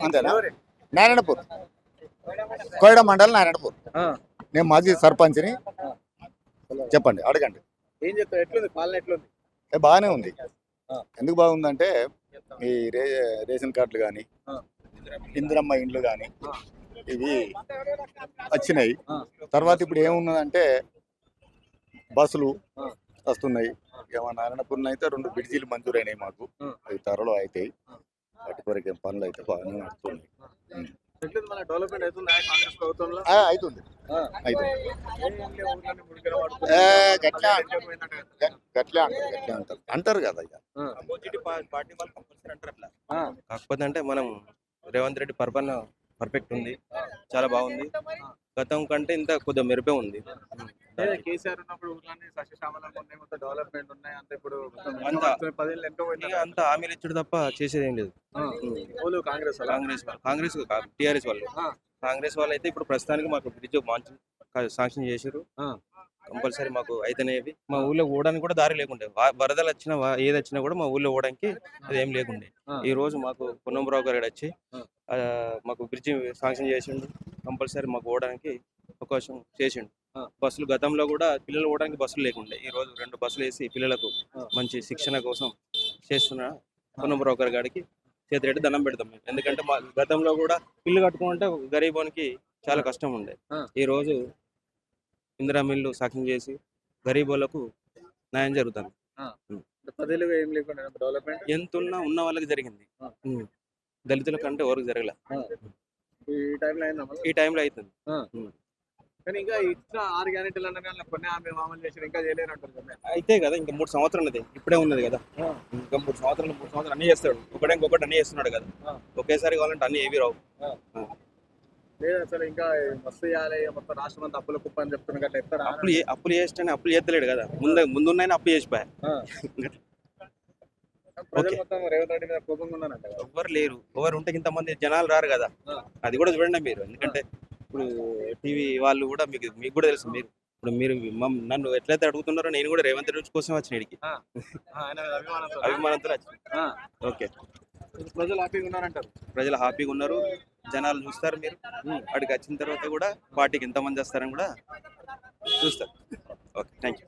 అంతేనా? నారాయణపూర్, కోయడ మండలం నారాయణపూర్. నేను మాజీ సర్పంచ్ని. చెప్పండి, అడగండి. ఏం చెప్తారు, ఎట్లుంది పాలన, ఎట్లుంది? బాగానే ఉంది. ఎందుకు బాగుందంటే ఈ రేషన్ కార్డులు కానీ, ఇందిరమ్మ ఇండ్లు కానీ ఇవి వచ్చినాయి. తర్వాత ఇప్పుడు ఏమున్నదంటే బస్సులు వస్తున్నాయి. ఏమన్నా నారాయణపూర్లో అయితే 2 బ్రిడ్జీలు మంజూరైనాయి మాకు. అవి త్వరలో అవుతాయి. వాటి కొరకు పనులు అయితే బాగానే నడుస్తున్నాయి. డెవలప్మెంట్ అవుతుందా కాంగ్రెస్ ప్రభుత్వంలో? అవుతుంది. గట్లే అంటారు కదా. కాకపోతే అంటే మనం రేవంత్ రెడ్డి పరిపాలన పర్ఫెక్ట్ ఉంది, చాలా బాగుంది. గతం కంటే ఇంత కొద్దిగా మెరుపే ఉంది. కేసీఆర్ ఉన్నప్పుడు డెవలప్మెంట్ ఉన్నాయి అంత. ఇప్పుడు అంత హామీలు ఇచ్చాడు తప్ప చేసేది ఏం లేదు. కాంగ్రెస్ టీఆర్ఎస్ వాళ్ళు అయితే ఇప్పుడు ప్రస్తుతానికి మాకు బ్రిడ్జ్ శాంక్షన్ చేశారు. కంపల్సరీ మాకు అయితేనేవి. మా ఊళ్ళో పోవడానికి కూడా దారి లేకుండే. వరదలు వచ్చినా ఏది వచ్చినా కూడా మా ఊళ్ళో పోవడానికి అది ఏం లేకుండే. ఈ రోజు మాకు పొన్నంరావు గారు వచ్చి మాకు బ్రిడ్జ్ శాంక్షన్ చేసిండు. కంపల్సరీ మాకు పోవడానికి అవకాశం చేసిండు. బస్సులు గతంలో కూడా పిల్లలు పోవడానికి బస్సులు లేకుండే. ఈ రోజు 2 బస్సులు వేసి పిల్లలకు మంచి శిక్షణ కోసం చేస్తున్న పొన్నంరావు గారికి చేతిరెడ్డి దండం పెడతాం మేము. ఎందుకంటే మా గతంలో కూడా ఇల్లు కట్టుకుంటే గరీబోనికి చాలా కష్టం ఉండే. ఈ రోజు ఇందిరా మిల్లు సాక్షం చేసి గరీబోళ్లకు న్యాయం జరుగుతుంది. ఎంత ఉన్న వాళ్ళకి జరిగింది, దళితుల కంటే ఎవరికి జరగలే. ఈ టైంలో అవుతుంది. ఇంకా ఇచ్చిన 6 గ్యారెంటీలు అయితే కదా ఇంకా 3 సంవత్సరాలు అది ఇప్పుడే ఉన్నది కదా. ఇంకా 3 సంవత్సరాలు అన్ని చేస్తాడు. ఇంకొకటి అన్ని చేస్తున్నాడు కదా. ఒకేసారి కావాలంటే అన్ని ఏవి రావు. లేదు అసలు ఇంకా మస్తు చేయాలి, మొత్తం రాష్ట్రం అంతా అప్పుల కుప్ప అని చెప్తున్నా. అప్పులు చేస్తే అప్పులు చేస్తలేడు కదా. ముందున్నాయని అప్పు చేసిపోయా. రేవంత్ రెడ్డి మీద కోపంగా ఉన్నారంట. ఎవరు లేరు. ఎవరు ఉంటే ఇంతమంది జనాలు రారు కదా. అది కూడా చూడండి మీరు. ఎందుకంటే ఇప్పుడు టీవీ వాళ్ళు కూడా మీకు కూడా తెలుసు. మీరు నన్ను ఎట్లయితే అడుగుతున్నారో నేను కూడా రేవంత్ రెడ్డి కోసం వచ్చిన ఇడికి అభిమానంతో వచ్చిన. ఓకే, ప్రజలు హ్యాపీగా ఉన్నారంటారు. ప్రజలు హ్యాపీగా ఉన్నారు. జనాలు చూస్తారు. మీరు అక్కడికి వచ్చిన తర్వాత కూడా పార్టీకి ఎంతమంది వస్తారని కూడా చూస్తారు. Okay, thank you.